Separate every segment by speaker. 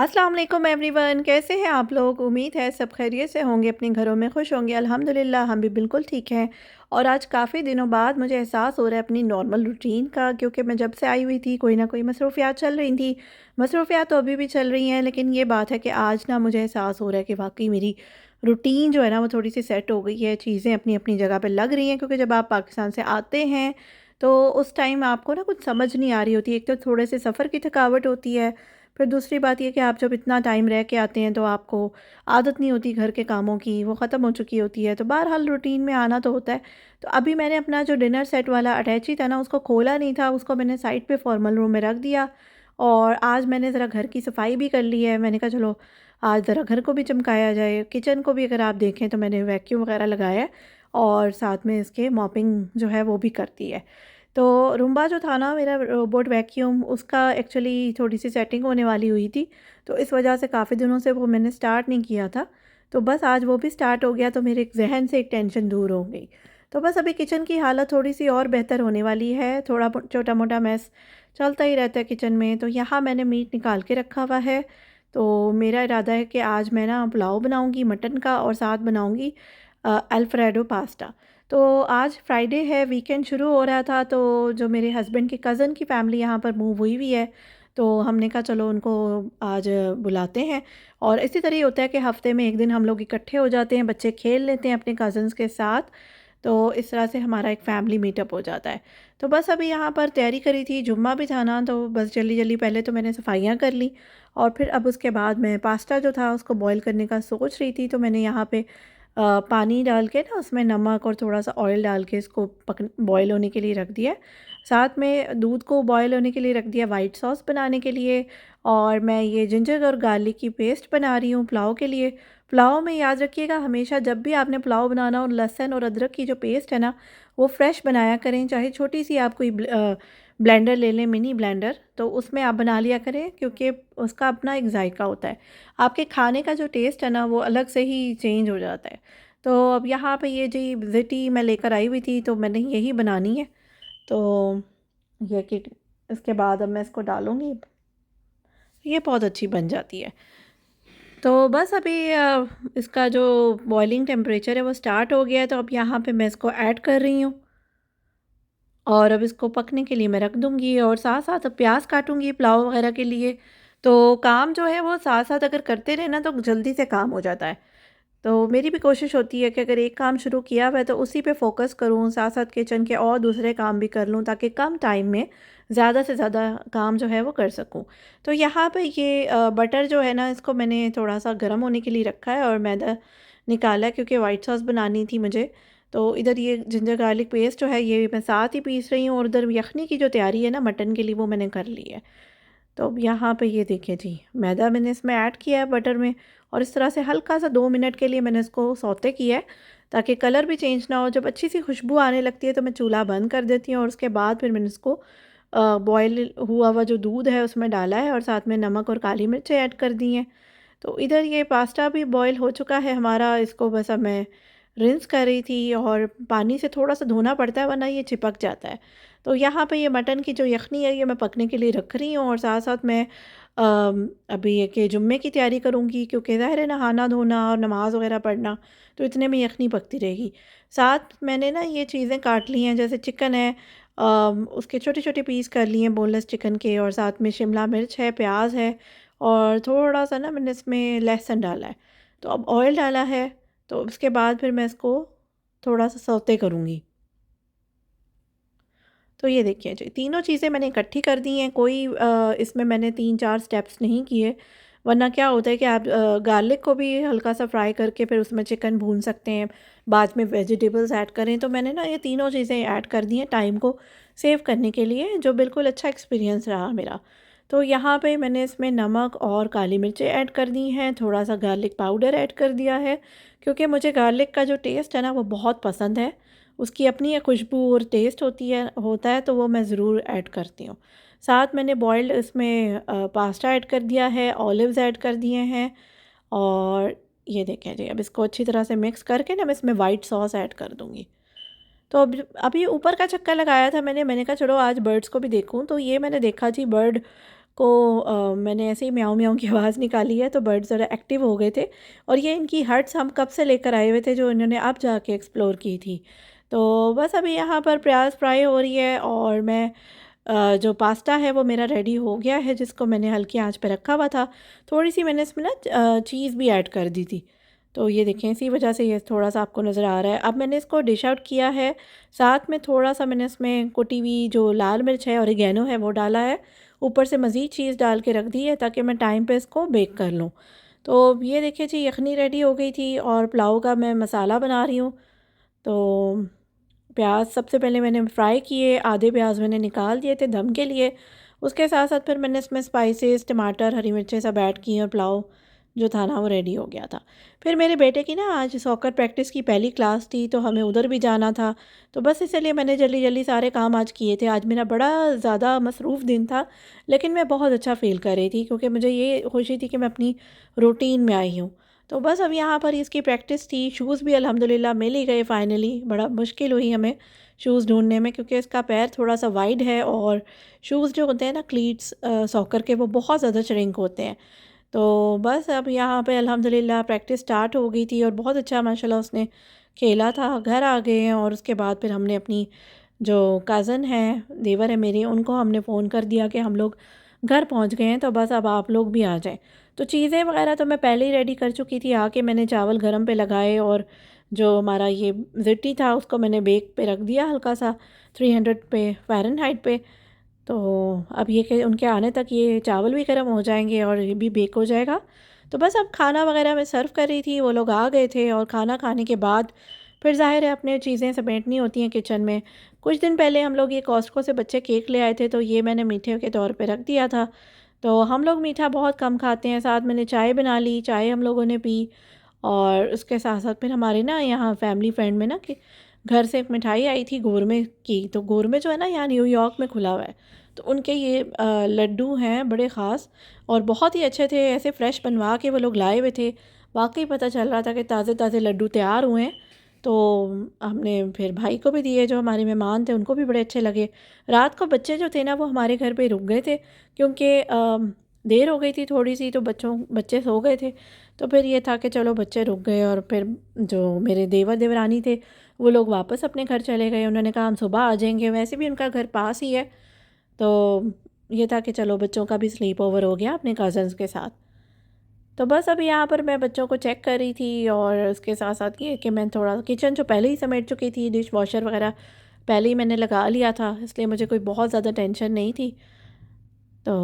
Speaker 1: अस्सलाम वालेकुम एवरीवन, कैसे हैं आप लोग? उम्मीद है सब खैरियत से होंगे, अपने घरों में खुश होंगे। अल्हम्दुलिल्लाह हम भी बिल्कुल ठीक हैं। और आज काफ़ी दिनों बाद मुझे एहसास हो रहा है अपनी नॉर्मल रूटीन का, क्योंकि मैं जब से आई हुई थी कोई ना कोई मसरूफ़ियात चल रही थी। मसरूफ़ियात तो अभी भी चल रही हैं, लेकिन ये बात है कि आज ना मुझे एहसास हो रहा है कि वाक़ई मेरी रूटीन जो है ना वो थोड़ी-सी सेट हो गई है। चीज़ें अपनी-अपनी जगह पे लग रही हैं, क्योंकि जब आप पाकिस्तान से आते हैं तो उस टाइम आपको ना कुछ समझ नहीं आ रही होती। एक तो थोड़े से सफ़र की थकावट होती है, फिर दूसरी बात ये कि आप जब इतना टाइम रह के आते हैं तो आपको आदत नहीं होती घर के कामों की, वो ख़त्म हो चुकी होती है। तो बहरहाल रूटीन में आना तो होता है। तो अभी मैंने अपना जो डिनर सेट वाला अटैची था ना उसको खोला नहीं था, उसको मैंने साइड पे फॉर्मल रूम में रख दिया। और आज मैंने ज़रा घर की सफाई भी कर ली है। मैंने कहा चलो आज ज़रा घर को भी चमकाया जाए। किचन को भी अगर आप देखें तो मैंने वैक्यूम वगैरह लगाया है, और साथ में इसके मॉपिंग जो है वो भी कर दी है। तो रूम्बा जो था ना मेरा रोबोट वैक्यूम, उसका एक्चुअली थोड़ी-सी सेटिंग होने वाली हुई थी, तो इस वजह से काफ़ी दिनों से वो मैंने स्टार्ट नहीं किया था। तो बस आज वो भी स्टार्ट हो गया, तो मेरे ज़हन से एक टेंशन दूर हो गई। तो बस अभी किचन की हालत थोड़ी-सी और बेहतर होने वाली है, थोड़ा छोटा-मोटा मैस चलता ही रहता है किचन में। तो यहाँ मैंने मीट निकाल के रखा हुआ है, तो मेरा इरादा है कि आज मैं ना पुलाव बनाऊँगी मटन का, और साथ बनाऊँगी अल्फ्रेडो पास्ता। तो आज फ्राइडे है, वीकेंड शुरू हो रहा था, तो जो मेरे हस्बैंड की कज़न की फ़ैमिली यहाँ पर मूव हुई हुई है, तो हमने कहा चलो उनको आज बुलाते हैं। और इसी तरह ही होता है कि हफ़्ते में एक दिन हम लोग इकट्ठे हो जाते हैं, बच्चे खेल लेते हैं अपने कज़न्स के साथ, तो इस तरह से हमारा एक फ़ैमिली मीटअप हो जाता है। तो बस अभी यहाँ पर तैयारी करी थी, जुम्मा भी था ना, तो बस जल्दी-जल्दी पहले तो मैंने सफाइयाँ कर ली, और फिर अब उसके बाद मैं पास्ता जो था उसको बॉयल करने का सोच रही थी। तो मैंने यहाँ पे पानी डाल के ना उसमें नमक और थोड़ा-सा ऑयल डाल के इसको बॉयल होने के लिए रख दिया है। साथ में दूध को बॉयल होने के लिए रख दिया व्हाइट सॉस बनाने के लिए, और मैं ये जिंजर और गार्लिक की पेस्ट बना रही हूँ पुलाव के लिए। पुलाव में याद रखिएगा हमेशा जब भी आपने पुलाव बनाना हो, लहसुन और अदरक की जो पेस्ट है ना वो फ्रेश बनाया करें, चाहे छोटी-सी आप कोई ब्लेंडर ले लें, मिनी ब्लेंडर, तो उसमें आप बना लिया करें, क्योंकि उसका अपना एक जायका होता है। आपके खाने का जो टेस्ट है ना वो अलग से ही चेंज हो जाता है। तो अब यहाँ पे ये जी ज़िटी मैं लेकर आई हुई थी, तो मैंने यही बनानी है। तो ये कि इसके बाद अब मैं इसको डालूँगी, ये बहुत अच्छी बन जाती है। तो बस अभी इसका जो बॉइलिंग टेम्परेचर है वो स्टार्ट हो गया है, तो अब यहाँ पे मैं इसको ऐड कर रही हूँ, और अब इसको पकने के लिए मैं रख दूँगी, और साथ-साथ अब प्याज काटूँगी पुलाव वगैरह के लिए। तो काम जो है वो साथ-साथ अगर करते रहें ना तो जल्दी से काम हो जाता है। तो मेरी भी कोशिश होती है कि अगर एक काम शुरू किया हुआ है तो उसी पे फ़ोकस करूँ, साथ-साथ किचन के और दूसरे काम भी कर लूँ, ताकि कम टाइम में ज़्यादा से ज़्यादा काम जो है वो कर सकूँ। तो यहाँ पे ये बटर जो है ना इसको मैंने थोड़ा-सा गर्म होने के लिए रखा है, और मैदा निकाला है क्योंकि व्हाइट सॉस बनानी थी मुझे। तो इधर ये जिंजर गार्लिक पेस्ट जो है ये मैं साथ ही पीस रही हूँ, और उधर यखनी की जो तैयारी है ना मटन के लिए वो मैंने कर ली है। तो अब यहाँ पे ये देखिए जी, मैदा मैंने इसमें ऐड किया है बटर में, और इस तरह से हल्का सा 2 मिनट के लिए मैंने इसको सौते किया है, ताकि कलर भी चेंज ना हो। जब अच्छी सी खुशबू आने लगती है तो मैं चूल्हा बंद कर देती हूँ, और उसके बाद फिर मैंने इसको बॉयल हुआ हुआ जो दूध है उसमें डाला है, और साथ में नमक और काली मिर्चें ऐड कर दी हैं। तो इधर ये पास्ता भी बॉयल हो चुका है हमारा, इसको बस अब मैं रिंस कर रही थी, और पानी से थोड़ा-सा धोना पड़ता है वरना ये चिपक जाता है। तो यहाँ पे ये मटन की जो यखनी है ये मैं पकने के लिए रख रही हूँ, और साथ-साथ मैं अभी ये कि जुम्मे की तैयारी करूँगी, क्योंकि ज़ाहिर है नहाना-धोना और नमाज़ वग़ैरह पढ़ना, तो इतने में यखनी पकती रहेगी। साथ मैंने ना ये चीज़ें काट ली हैं, जैसे चिकन है, उसके छोटे-छोटे पीस कर लिए हैं बोनलेस चिकन के, और साथ में शिमला मिर्च है, प्याज है, और थोड़ा-सा ना मैंने इसमें लहसुन डाला है। तो अब ऑयल डाला है, तो उसके बाद फिर मैं इसको थोड़ा-सा सौते करूँगी। तो ये देखिए जी, तीनों चीज़ें मैंने इकट्ठी कर दी हैं, कोई इसमें मैंने 3-4 स्टेप्स नहीं किए, वरना क्या होता है कि आप गार्लिक को भी हल्का-सा फ्राई करके फिर उसमें चिकन भून सकते हैं, बाद में वेजिटेबल्स ऐड करें। तो मैंने ना ये तीनों चीज़ें ऐड कर दी हैं टाइम को सेव करने के लिए, जो बिल्कुल अच्छा एक्सपीरियंस रहा मेरा। तो यहाँ पे मैंने इसमें नमक और काली मिर्चें ऐड कर दी हैं, थोड़ा-सा गार्लिक पाउडर ऐड कर दिया है, क्योंकि मुझे गार्लिक का जो टेस्ट है ना वो बहुत पसंद है। उसकी अपनी एक खुशबू और टेस्ट होता है, तो वो मैं ज़रूर ऐड करती हूँ। साथ मैंने बॉइल्ड इसमें पास्ता ऐड कर दिया है, ऑलिव्स ऐड कर दिए हैं, और ये देखें जी, अब इसको अच्छी तरह से मिक्स करके ना मैं इसमें वाइट सॉस ऐड कर दूँगी। तो अब अभी ऊपर का चक्कर लगाया था मैंने कहा चलो आज बर्ड्स को भी देखूँ, तो ये मैंने देखा जी बर्ड को मैंने ऐसे ही म्याऊं म्याऊं की आवाज़ निकाली है, तो बर्ड ज़रा एक्टिव हो गए थे। और ये इनकी हट्स हम कब से लेकर आए हुए थे, जो इन्होंने अब जाके एक्सप्लोर की थी। तो बस अभी यहाँ पर प्याज फ्राई हो रही है, और मैं जो पास्ता है वो मेरा रेडी हो गया है, जिसको मैंने हल्की आंच पे रखा हुआ था। थोड़ी सी मैंने इसमें ना चीज़ भी ऐड कर दी थी। तो ये देखें, इसी वजह से ये थोड़ा-सा आपको नज़र आ रहा है। अब मैंने इसको डिश आउट किया है। साथ में थोड़ा-सा मैंने इसमें कुटी हुई जो लाल मिर्च है, ऑरिगेनो है, वो डाला है। ऊपर से मज़ीद चीज़ डाल के रख दी है, ताकि मैं टाइम पे इसको बेक कर लूँ। तो ये देखिए जी, यखनी रेडी हो गई थी, और पुलाव का मैं मसाला बना रही हूँ। तो प्याज सबसे पहले मैंने फ्राई किए, आधे प्याज मैंने निकाल दिए थे दम के लिए। उसके साथ साथ फिर मैंने इसमें स्पाइसेस, टमाटर, हरी मिर्चें सब ऐड की, और पुलाव जो था ना वो रेडी हो गया था। फिर मेरे बेटे की ना आज सॉकर प्रैक्टिस की पहली क्लास थी, तो हमें उधर भी जाना था। तो बस इसलिए मैंने जल्दी जल्दी सारे काम आज किए थे। आज मेरा बड़ा ज़्यादा मसरूफ़ दिन था, लेकिन मैं बहुत अच्छा फ़ील कर रही थी, क्योंकि मुझे ये खुशी थी कि मैं अपनी रूटीन में आई हूँ। तो बस अब यहाँ पर इसकी प्रैक्टिस थी। शूज़ भी अल्हम्दुलिल्लाह मिल ही गए फाइनली। बड़ा मुश्किल हुई हमें शूज़ ढूँढने में, क्योंकि इसका पैर थोड़ा-सा वाइड है, और शूज़ जो होते हैं ना क्लीट्स सॉकर के, वो बहुत ज़्यादा श्रिंक होते हैं। तो बस अब यहाँ पे अल्हम्दुलिल्लाह प्रैक्टिस स्टार्ट हो गई थी, और बहुत अच्छा माशाल्लाह उसने खेला था। घर आ गए हैं, और उसके बाद फिर हमने अपनी जो कज़न है, देवर है मेरे, उनको हमने फ़ोन कर दिया कि हम लोग घर पहुँच गए हैं, तो बस अब आप लोग भी आ जाएँ। तो चीज़ें वग़ैरह तो मैं पहले ही रेडी कर चुकी थी। आके मैंने चावल गरम पे लगाए, और जो हमारा ये ज़िट्टी था उसको मैंने बेक पे रख दिया हल्का सा, 300 पे फ़ारेनहाइट पे। तो अब ये कि उनके आने तक ये चावल भी गर्म हो जाएँगे, और ये भी बेक हो जाएगा। तो बस अब खाना वग़ैरह मैं सर्व कर रही थी, वो लोग आ गए थे, और खाना खाने के बाद फिर ज़ाहिर है अपने चीज़ें समेटनी होती हैं किचन में। कुछ दिन पहले हम लोग ये कॉस्टको से बच्चे केक ले आए थे, तो ये मैंने मीठे के तौर पे रख दिया था। तो हम लोग मीठा बहुत कम खाते हैं। साथ मैंने चाय बना ली, चाय हम लोगों ने पी, और उसके साथ-साथ फिर हमारे ना यहाँ फैमिली फ्रेंड में ना कि घर से एक मिठाई आई थी गोरमे की। तो गोरमे जो है ना, यहाँ न्यूयॉर्क में खुला हुआ है। तो उनके ये लड्डू हैं बड़े ख़ास, और बहुत ही अच्छे थे। ऐसे फ्रेश बनवा के वो लोग लाए हुए थे। वाक़ई पता चल रहा था कि ताज़े-ताज़े लड्डू तैयार हुए हैं। तो हमने फिर भाई को भी दिए, जो हमारे मेहमान थे उनको भी बड़े अच्छे लगे। रात को बच्चे जो थे ना, वो हमारे घर पे रुक गए थे, क्योंकि देर हो गई थी थोड़ी-सी, तो बच्चे सो गए थे। तो फिर ये था कि चलो बच्चे रुक गए, और फिर जो मेरे देवर-देवरानी थे, वो लोग वापस अपने घर चले गए। उन्होंने कहा हम सुबह आ जाएँगे, वैसे भी उनका घर पास ही है। तो ये था कि चलो बच्चों का भी स्लीप ओवर हो गया अपने कज़न्स के साथ। तो बस अभी यहाँ पर मैं बच्चों को चेक कर रही थी, और उसके साथ-साथ ये कि मैं थोड़ा किचन जो पहले ही समेट चुकी थी, डिश वॉशर वग़ैरह पहले ही मैंने लगा लिया था, इसलिए मुझे कोई बहुत ज़्यादा टेंशन नहीं थी। तो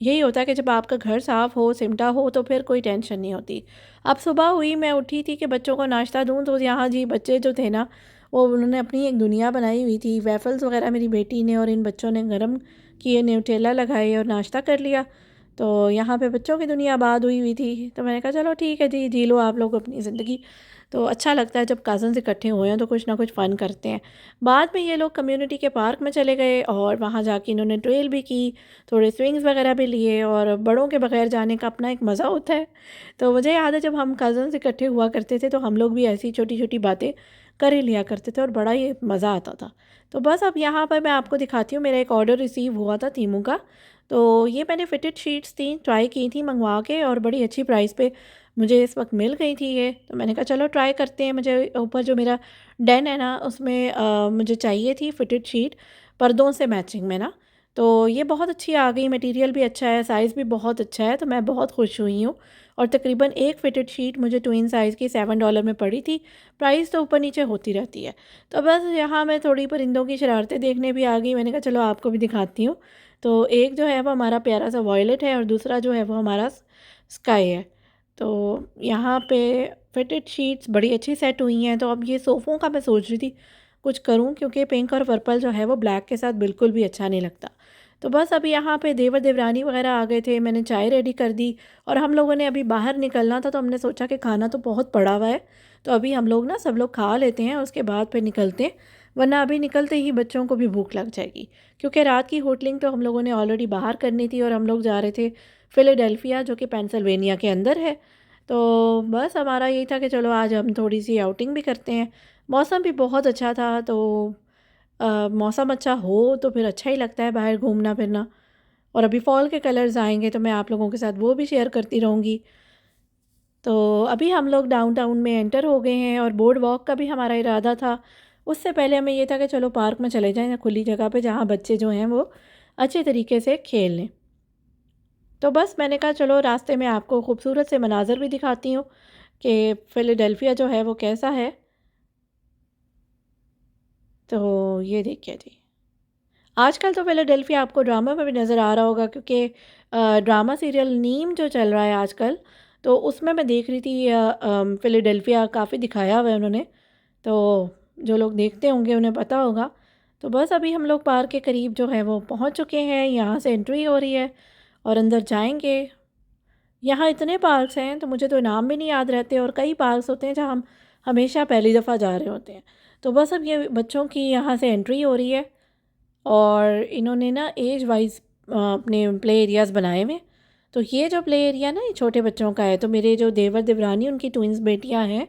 Speaker 1: यही होता है कि जब आपका घर साफ़ हो, सिमटा हो, तो फिर कोई टेंशन नहीं होती। अब सुबह हुई, मैं उठी थी कि बच्चों को नाश्ता दूँ, तो यहाँ जी बच्चे जो थे ना, वो उन्होंने अपनी एक दुनिया बनाई हुई थी। वेफ़ल्स वग़ैरह मेरी बेटी ने और इन बच्चों ने गरम किए, न्यूटेला लगाए और नाश्ता कर लिया। तो यहाँ पे बच्चों की दुनिया आबाद हुई हुई थी। तो मैंने कहा चलो ठीक है जी, जी लो आप लोग अपनी ज़िंदगी। तो अच्छा लगता है जब कज़न्स इकट्ठे हुए हैं, तो कुछ ना कुछ फ़न करते हैं। बाद में ये लोग कम्युनिटी के पार्क में चले गए, और वहाँ जाके इन्होंने ट्रेल भी की, थोड़े स्विंग्स वगैरह भी लिए, और बड़ों के बगैर जाने का अपना एक मज़ा होता है। तो मुझे याद है जब हम कज़न्स इकट्ठे हुआ करते थे, तो हम लोग भी ऐसी छोटी-छोटी बातें कर ही लिया करते थे, और बड़ा ही मज़ा आता था। तो बस अब यहाँ पर मैं आपको दिखाती हूँ, मेरा एक ऑर्डर रिसीव हुआ था तीमू का। तो ये मैंने फिटेड शीट्स थी, ट्राई की थी मँगवा के, और बड़ी अच्छी प्राइस पे मुझे इस वक़्त मिल गई थी ये। तो मैंने कहा चलो ट्राई करते हैं। मुझे ऊपर जो मेरा डेन है ना, उसमें मुझे चाहिए थी फिटेड शीट पर्दों से मैचिंग में ना। तो ये बहुत अच्छी आ गई, मटेरियल भी अच्छा है, साइज़ भी बहुत अच्छा है, तो मैं बहुत खुश हुई हूँ। और तकरीबन एक फिटेड शीट मुझे ट्विन साइज़ की $7 में पड़ी थी। प्राइस तो ऊपर-नीचे होती रहती है। तो बस यहाँ मैं थोड़ी परिंदों की शरारतें देखने भी आ गई। मैंने कहा चलो आपको भी दिखाती हूँ। तो एक जो है वो हमारा प्यारा सा वॉयलेट है, और दूसरा जो है वो हमारा स्काई है। तो यहाँ पे फिटेड शीट्स बड़ी अच्छी सेट हुई हैं। तो अब ये सोफ़ों का मैं सोच रही थी कुछ करूँ, क्योंकि पिंक और पर्पल जो है वो ब्लैक के साथ बिल्कुल भी अच्छा नहीं लगता। तो बस अभी यहाँ पे देवर-देवरानी वग़ैरह आ गए थे, मैंने चाय रेडी कर दी, और हम लोगों ने अभी बाहर निकलना था, तो हमने सोचा कि खाना तो बहुत पड़ा हुआ है, तो अभी हम लोग ना सब लोग खा लेते हैं, उसके बाद फिर निकलते हैं, वरना अभी निकलते ही बच्चों को भी भूख लग जाएगी। क्योंकि रात की होटलिंग तो हम लोगों ने ऑलरेडी बाहर करनी थी, और हम लोग जा रहे थे फ़िलाडेल्फ़िया, जो कि पेंसिल्वेनिया के अंदर है। तो बस हमारा यही था कि चलो आज हम थोड़ी-सी आउटिंग भी करते हैं। मौसम भी बहुत अच्छा था, तो मौसम अच्छा हो तो फिर अच्छा ही लगता है बाहर घूमना-फिरना। और अभी फ़ॉल के कलर्स आएँगे तो मैं आप लोगों के साथ वो भी शेयर करती रहूँगी। तो अभी हम लोग डाउनटाउन में एंटर हो गए हैं और बोर्ड वॉक का भी हमारा इरादा था। उससे पहले हमें ये था कि चलो पार्क में चले जाएँ, खुली जगह पे जहाँ बच्चे जो हैं वो अच्छे तरीके से खेल लें। तो बस मैंने कहा चलो रास्ते में आपको खूबसूरत से मनाज़र भी दिखाती हूँ कि फ़िलाडेल्फ़िया जो है वो कैसा है। तो ये देखिए जी। आजकल तो फ़िलाडेल्फ़िया आपको ड्रामा में भी नज़र आ रहा होगा क्योंकि ड्रामा सीरियल नीम जो चल रहा है आजकल, तो उसमें मैं देख रही थी फ़िलाडेल्फ़िया काफ़ी दिखाया हुआ है उन्होंने। तो जो लोग देखते होंगे उन्हें पता होगा। तो बस अभी हम लोग पार्क के करीब जो है वो पहुंच चुके हैं, यहाँ से एंट्री हो रही है और अंदर जाएंगे। यहाँ इतने पार्क्स हैं तो मुझे तो नाम भी नहीं याद रहते और कई पार्क्स होते हैं जहाँ हम हमेशा पहली दफ़ा जा रहे होते हैं। तो बस अब ये बच्चों की यहाँ से एंट्री हो रही है और इन्होंने ना एज वाइज़ अपने प्ले एरियाज़ बनाए हुए हैं। तो ये जो प्ले एरिया ना ये छोटे बच्चों का है, तो मेरे जो देवर देवरानी उनकी ट्विन्स बेटियां हैं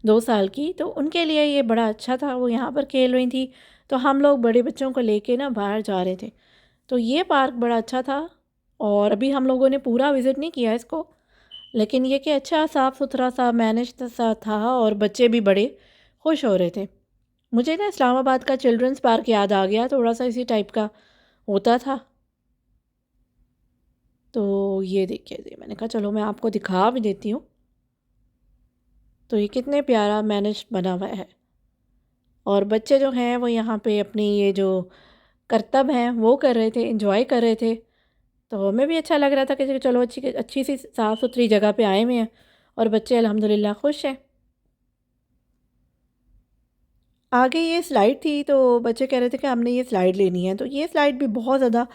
Speaker 1: 2 साल की, तो उनके लिए ये बड़ा अच्छा था, वो यहाँ पर खेल रही थी। तो हम लोग बड़े बच्चों को लेके ना बाहर जा रहे थे। तो ये पार्क बड़ा अच्छा था और अभी हम लोगों ने पूरा विज़िट नहीं किया इसको, लेकिन ये कि अच्छा साफ़ सुथरा सा मैनेज सा था और बच्चे भी बड़े खुश हो रहे थे। मुझे ना इस्लामाबाद का चिल्ड्रंस पार्क याद आ गया, थोड़ा सा इसी टाइप का होता था। तो ये देखिए जी, मैंने कहा चलो मैं आपको दिखा भी देती हूँ। तो ये कितने प्यारा मैनेज बना हुआ है और बच्चे जो हैं वो यहाँ पे अपनी ये जो करतब हैं वो कर रहे थे, एंजॉय कर रहे थे। तो हमें भी अच्छा लग रहा था कि चलो अच्छी अच्छी सी साफ़ सुथरी जगह पे आए हुए हैं और बच्चे अल्हम्दुलिल्लाह खुश हैं। आगे ये स्लाइड थी तो बच्चे कह रहे थे कि हमने ये स्लाइड लेनी है, तो ये स्लाइड भी बहुत ज़्यादा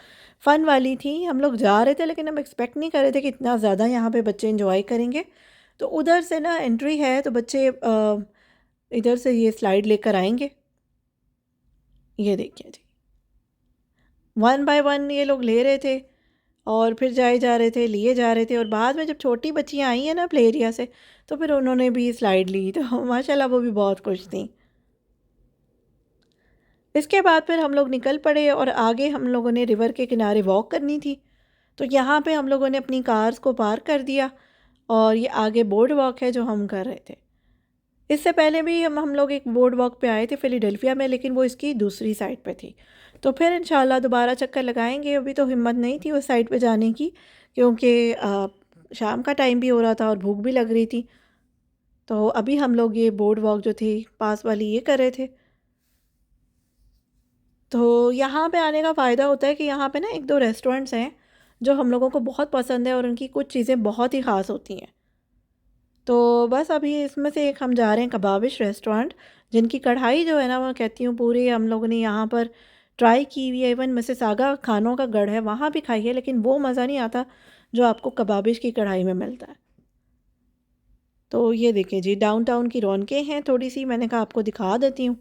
Speaker 1: फ़न वाली थी। हम लोग जा रहे थे लेकिन हम एक्सपेक्ट नहीं कर रहे थे कि इतना ज़्यादा यहाँ पे बच्चे एंजॉय करेंगे। तो उधर से ना एंट्री है तो बच्चे इधर से ये स्लाइड लेकर आएंगे। ये देखिए जी, वन बाय वन ये लोग ले रहे थे और फिर जाए जा रहे थे, लिए जा रहे थे और बाद में जब छोटी बच्चियाँ आई हैं ना प्ले एरिया से, तो फिर उन्होंने भी स्लाइड ली, तो माशाल्लाह वो भी बहुत खुश थी। इसके बाद फिर हम लोग निकल पड़े और आगे हम लोगों ने रिवर के किनारे वॉक करनी थी। तो यहाँ पे हम लोगों ने अपनी कार्स को पार्क कर दिया और ये आगे बोर्ड वॉक है जो हम कर रहे थे। इससे पहले भी हम लोग एक बोर्ड वॉक पे आए थे फ़िलाडेल्फ़िया में, लेकिन वो इसकी दूसरी साइड पे थी। तो फिर इंशाल्लाह दोबारा चक्कर लगाएँगे, अभी तो हिम्मत नहीं थी उस साइड पे जाने की क्योंकि शाम का टाइम भी हो रहा था और भूख भी लग रही थी। तो अभी हम लोग ये बोर्ड वॉक जो थी पास वाली ये कर रहे थे। तो यहाँ पे आने का फ़ायदा होता है कि यहाँ पे ना 1-2 रेस्टोरेंट्स हैं जो हम लोगों को बहुत पसंद है और उनकी कुछ चीज़ें बहुत ही ख़ास होती हैं। तो बस अभी इसमें से एक हम जा रहे हैं कबाबिश रेस्टोरेंट, जिनकी कढ़ाई जो है ना मैं कहती हूँ पूरी हम लोगों ने यहाँ पर ट्राई की हुई है। इवन मिसिसागा खानों का गढ़ है वहाँ भी खाई है, लेकिन वो मज़ा नहीं आता जो आपको कबाबिश की कढ़ाई में मिलता है। तो ये देखिए जी, डाउनटाउन की रौनकें हैं थोड़ी सी, मैंने कहा आपको दिखा देती हूँ।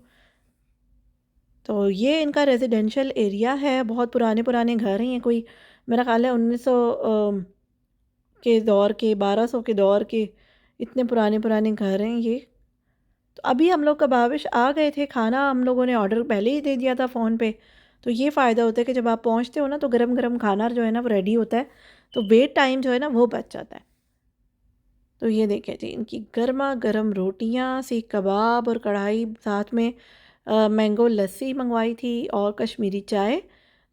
Speaker 1: तो ये इनका रेजिडेंशियल एरिया है, बहुत पुराने पुराने घर हैं ये, कोई मेरा ख्याल है 1900 के दौर के, 1200 के दौर के, इतने पुराने पुराने घर हैं ये। तो अभी हम लोग कबाबिश आ गए थे, खाना हम लोगों ने ऑर्डर पहले ही दे दिया था फ़ोन पे। तो ये फ़ायदा होता है कि जब आप पहुँचते हो ना तो गरम गरम खाना जो है ना वो रेडी होता है, तो वेट टाइम जो है ना वो बच जाता है। तो ये देखिए जी, इनकी गर्मा गर्म रोटियां, सीख कबाब और कढ़ाई, साथ में मैंगो लस्सी मंगवाई थी और कश्मीरी चाय,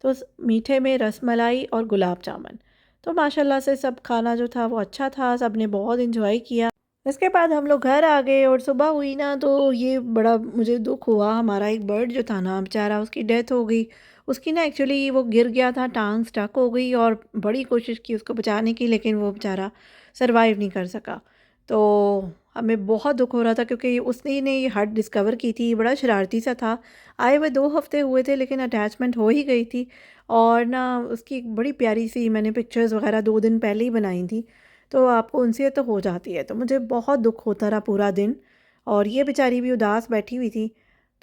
Speaker 1: तो मीठे में रसमलाई और गुलाब जामुन। तो माशाल्लाह से सब खाना जो था वो अच्छा था, सब ने बहुत इन्जॉय किया। इसके बाद हम लोग घर आ गए और सुबह हुई ना तो ये बड़ा मुझे दुख हुआ, हमारा एक बर्ड जो था ना बेचारा उसकी डेथ हो गई। उसकी ना एक्चुअली वो गिर गया था, टांग स्टक हो गई और बड़ी कोशिश की उसको बचाने की, लेकिन वो बेचारा सरवाइव नहीं कर सका। तो हमें बहुत दुख हो रहा था क्योंकि उसने ने ये हट डिस्कवर की थी, बड़ा शरारती सा था। आए हुए 2 हफ्ते हुए थे लेकिन अटैचमेंट हो ही गई थी और ना उसकी एक बड़ी प्यारी सी मैंने पिक्चर्स वगैरह 2 दिन पहले ही बनाई थी। तो आपको उनसे तो हो जाती है, तो मुझे बहुत दुख होता रहा पूरा दिन और ये बेचारी भी उदास बैठी हुई थी।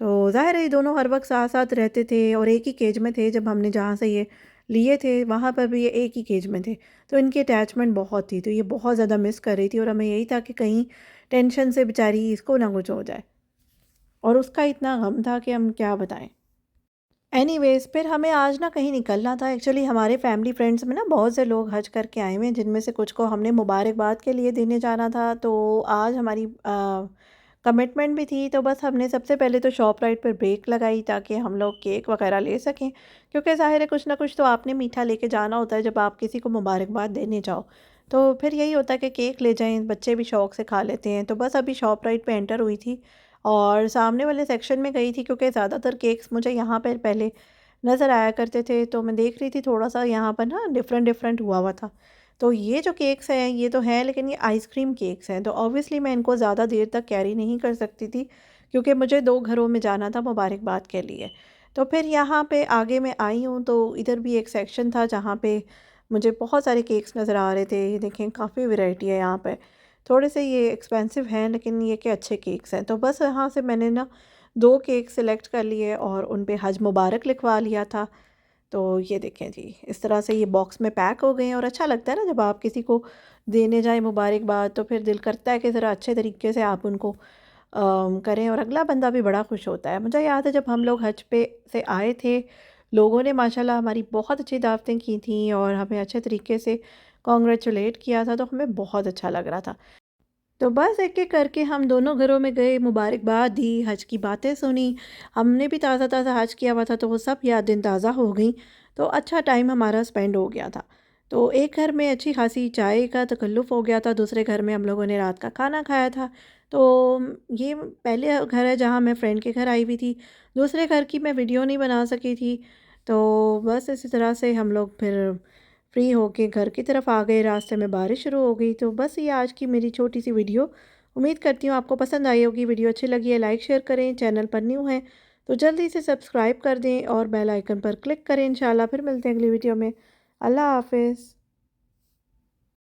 Speaker 1: तो ज़ाहिर है ये दोनों हर वक्त साथ साथ रहते थे और एक ही केज में थे, जब हमने जहाँ से ये लिए थे वहाँ पर भी ये एक ही केज में थे। तो इनकी अटैचमेंट बहुत थी, तो ये बहुत ज़्यादा मिस कर रही थी और हमें यही था कि कहीं टेंशन से बेचारी इसको ना कुछ हो जाए और उसका इतना गम था कि हम क्या बताएं। एनीवेज़ फिर हमें आज ना कहीं निकलना था। एक्चुअली हमारे फैमिली फ्रेंड्स में ना बहुत से लोग हज करके आए हुए हैं, जिनमें से कुछ को हमने मुबारकबाद के लिए देने जाना था। तो आज हमारी कमिटमेंट भी थी, तो बस हमने सबसे पहले तो शॉपराइट पर ब्रेक लगाई ताकि हम लोग केक वगैरह ले सकें, क्योंकि ज़ाहिर है कुछ ना कुछ तो आपने मीठा लेके जाना होता है जब आप किसी को मुबारकबाद देने जाओ। तो फिर यही होता है कि केक ले जाएँ, बच्चे भी शौक से खा लेते हैं। तो बस अभी शॉपराइट पे एंटर हुई थी और सामने वाले सेक्शन में गई थी, क्योंकि ज़्यादातर केक्स मुझे यहाँ पर पहले नज़र आया करते थे, तो मैं देख रही थी थोड़ा-सा यहाँ पर ना डिफ़रेंट-डिफ़रेंट हुआ हुआ था। तो ये जो केक्स हैं, ये तो हैं, लेकिन ये आइसक्रीम केक्स हैं, तो ऑब्वियसली मैं इनको ज़्यादा देर तक कैरी नहीं कर सकती थी, क्योंकि मुझे 2 घरों में जाना था मुबारकबाद के लिए। तो फिर यहाँ पे आगे मैं आई हूँ, तो इधर भी एक सेक्शन था जहाँ पे मुझे बहुत सारे केक्स नज़र आ रहे थे। ये देखें, काफ़ी वैरायटी है यहाँ पे। थोड़े से ये एक्सपेंसिव हैं, लेकिन ये कि अच्छे केक्स हैं। तो बस यहाँ से मैंने ना 2 केक सेलेक्ट कर लिए और उन पे हज मुबारक लिखवा लिया था। तो ये देखें जी, इस तरह से ये बॉक्स में पैक हो गए हैं और अच्छा लगता है ना जब आप किसी को देने जाएँ मुबारकबाद, तो फिर दिल करता है कि ज़रा अच्छे तरीके से आप उनको करें और अगला बंदा भी बड़ा खुश होता है। मुझे याद है जब हम लोग हज पे से आए थे, लोगों ने माशाल्लाह हमारी बहुत अच्छी दावतें की थीं और हमें अच्छे तरीके से कांग्रेचुलेट किया था, तो हमें बहुत अच्छा लग रहा था। तो बस एक-एक करके हम दोनों घरों में गए, मुबारकबाद दी, हज की बातें सुनी। हमने भी ताज़ा-ताज़ा हज किया हुआ था, तो वो सब यादें ताज़ा हो गईं। तो अच्छा टाइम हमारा स्पेंड हो गया था। तो एक घर में अच्छी खासी चाय का तकल्लुफ़ हो गया था, दूसरे घर में हम लोगों ने रात का खाना खाया था। तो ये पहले घर है जहाँ मैं फ्रेंड के घर आई हुई थी, दूसरे घर की मैं वीडियो नहीं बना सकी थी। तो बस इसी तरह से हम लोग फिर फ्री होके घर की तरफ आ गए, रास्ते में बारिश शुरू हो गई। तो बस ये आज की मेरी छोटी-सी वीडियो। उम्मीद करती हूँ आपको पसंद आई होगी। वीडियो अच्छी लगी है लाइक शेयर करें, चैनल पर न्यू हैं तो जल्दी से सब्सक्राइब कर दें और बेल आइकन पर क्लिक करें। इंशाल्लाह फिर मिलते हैं अगली वीडियो में। अल्लाह हाफ़िज़।